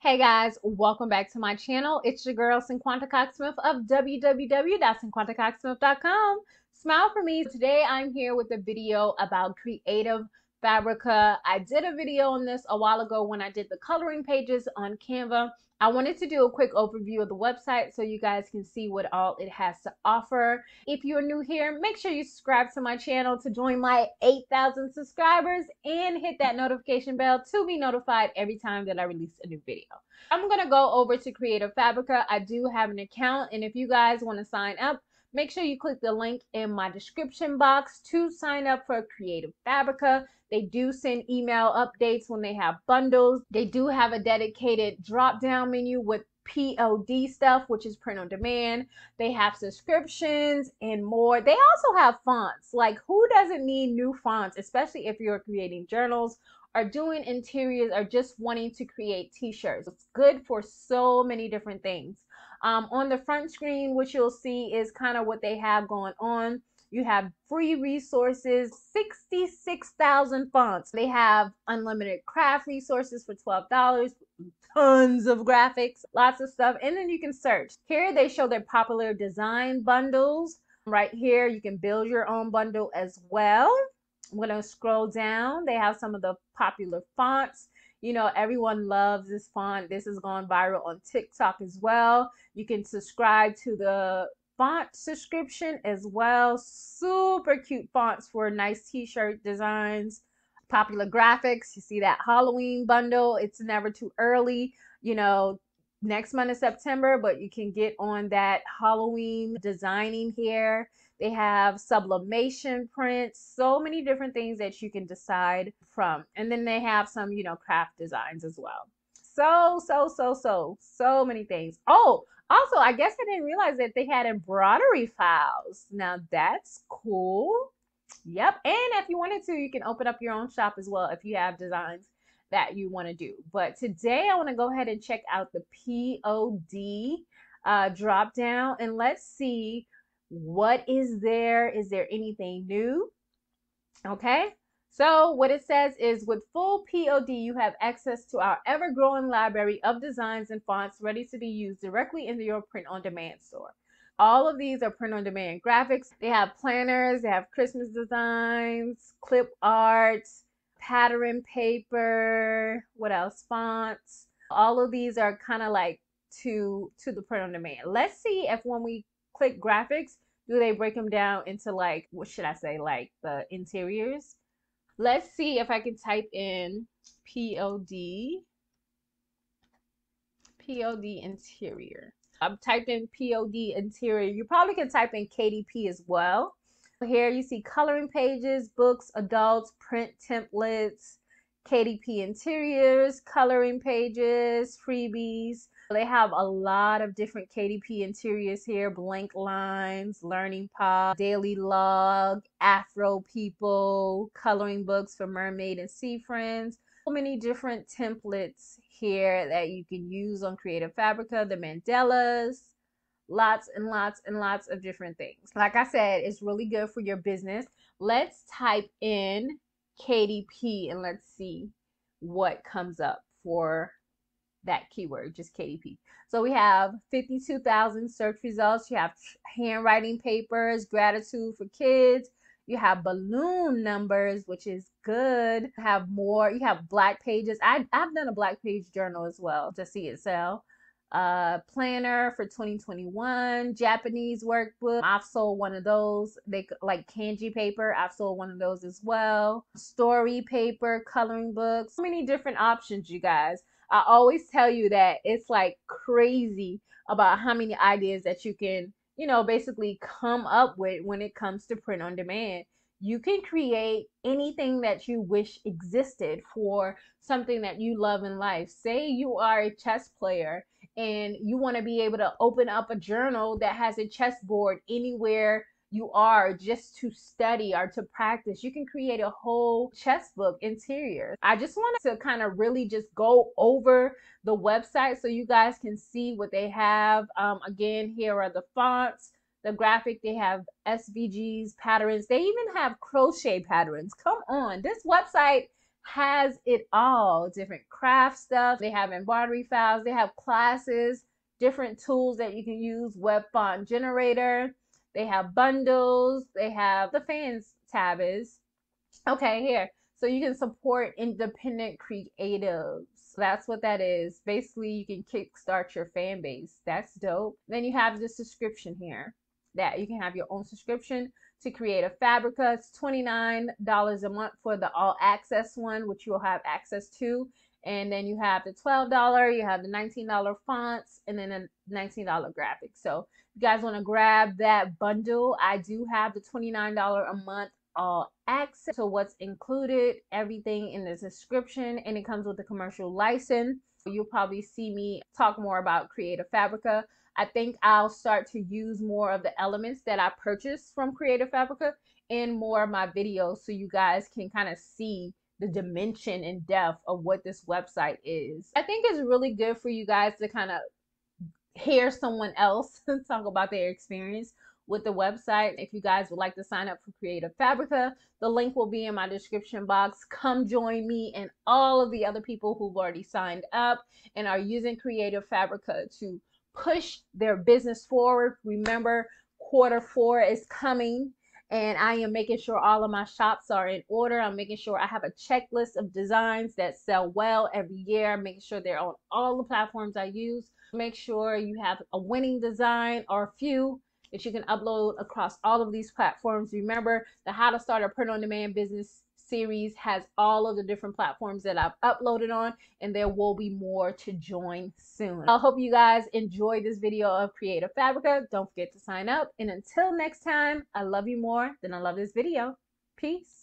Hey guys, welcome back to my channel. It's your girl Cinquanta Cox-Smith of www.cinquantacoxsmith.com. Smile for me. Today I'm here with a video about creative Fabrica. I did a video on this a while ago when I did the coloring pages on Canva. I wanted to do a quick overview of the website so you guys can see what all it has to offer. If you're new here, make sure you subscribe to my channel to join my 8,000 subscribers and hit that notification bell to be notified every time that I release a new video. I'm going to go over to Creative Fabrica. I do have an account, and if you guys want to sign up, make sure you click the link in my description box to sign up for Creative Fabrica. They do send email updates when they have bundles. They do have a dedicated drop-down menu with POD stuff, which is print on demand. They have subscriptions and more. They also have fonts. Like, who doesn't need new fonts, especially if you're creating journals, are doing interiors, or just wanting to create t-shirts. It's good for so many different things. On the front screen, what you'll see is kind of what they have going on. You have free resources, 66,000 fonts. They have unlimited craft resources for $12, tons of graphics, lots of stuff, and then you can search. Here they show their popular design bundles. Right here, you can build your own bundle as well. I'm going to scroll down. They have some of the popular fonts. You know, everyone loves this font. This has gone viral on TikTok as well. You can subscribe to the font subscription as well. Super cute fonts for nice t-shirt designs. Popular graphics. You see that Halloween bundle. It's never too early. You know, next month is September, but you can get on that Halloween designing here. They have sublimation prints, so many different things that you can decide from. And then they have some, you know, craft designs as well. So many things. Oh, also, I guess I didn't realize that they had embroidery files. Now that's cool. Yep. And if you wanted to, you can open up your own shop as well if you have designs that you want to do. But today I want to go ahead and check out the POD drop down, and let's see what is there. Is there anything new? Okay. So what it says is, with full POD, you have access to our ever-growing library of designs and fonts ready to be used directly into your print-on-demand store. All of these are print-on-demand graphics. They have planners, they have Christmas designs, clip art, pattern paper, what else? Fonts. All of these are kind of like to the print-on-demand. Let's see if when we click graphics, do they break them down into, like, what should I say, like the interiors? Let's see if I can type in POD interior. I've typed in POD interior. You probably can type in KDP as well. Here you see coloring pages, books, adults, print templates, KDP interiors, coloring pages, freebies. They have a lot of different KDP interiors here: blank lines, learning pod, daily log, Afro people, coloring books for mermaid and sea friends. So many different templates here that you can use on Creative Fabrica. The mandalas, lots and lots and lots of different things. Like I said, it's really good for your business. Let's type in KDP and let's see what comes up for that keyword, just KDP. So we have 52,000 search results. You have handwriting papers, gratitude for kids. You have balloon numbers, which is good. You have more. You have black pages. I've done a black page journal as well to see it sell. Planner for 2021, Japanese workbook. I've sold one of those. They like kanji paper. I've sold one of those as well. Story paper, coloring books. So many different options, you guys. I always tell you that it's like crazy about how many ideas that you can, you know, basically come up with when it comes to print on demand. You can create anything that you wish existed for something that you love in life. Say you are a chess player and you want to be able to open up a journal that has a chessboard anywhere you are, just to study or to practice. You can create a whole chess book interior. I just wanted to kind of really just go over the website so you guys can see what they have. Again, here are the fonts, the graphic. They have SVGs, patterns. They even have crochet patterns. Come on, this website has it all. Different craft stuff. They have embroidery files. They have classes, different tools that you can use, web font generator. They have bundles. They have the fans tab is. Okay, here. So you can support independent creatives. That's what that is. Basically, you can kickstart your fan base. That's dope. Then you have the subscription here that you can have your own subscription to create a Fabrica. It's $29 a month for the all access one, which you'll have access to. And then you have the $12, you have the $19 fonts, and then a $19 graphics. So if you guys want to grab that bundle, I do have the $29 a month all access. So what's included, everything in the description, and it comes with a commercial license. You'll probably see me talk more about Creative Fabrica. I think I'll start to use more of the elements that I purchased from Creative Fabrica in more of my videos, so you guys can kind of see the dimension and depth of what this website is. I think it's really good for you guys to kind of hear someone else talk about their experience with the website. If you guys would like to sign up for Creative Fabrica, the link will be in my description box. Come join me and all of the other people who've already signed up and are using Creative Fabrica to push their business forward. Remember, Q4 is coming, and I am making sure all of my shops are in order. I'm making sure I have a checklist of designs that sell well every year. I'm making sure they're on all the platforms I use. Make sure you have a winning design or a few that you can upload across all of these platforms. Remember, the How to Start a Print-on-Demand Business series has all of the different platforms that I've uploaded on, and there will be more to join soon. I hope you guys enjoyed this video of Creative Fabrica. Don't forget to sign up, and until next time, I love you more than I love this video. Peace.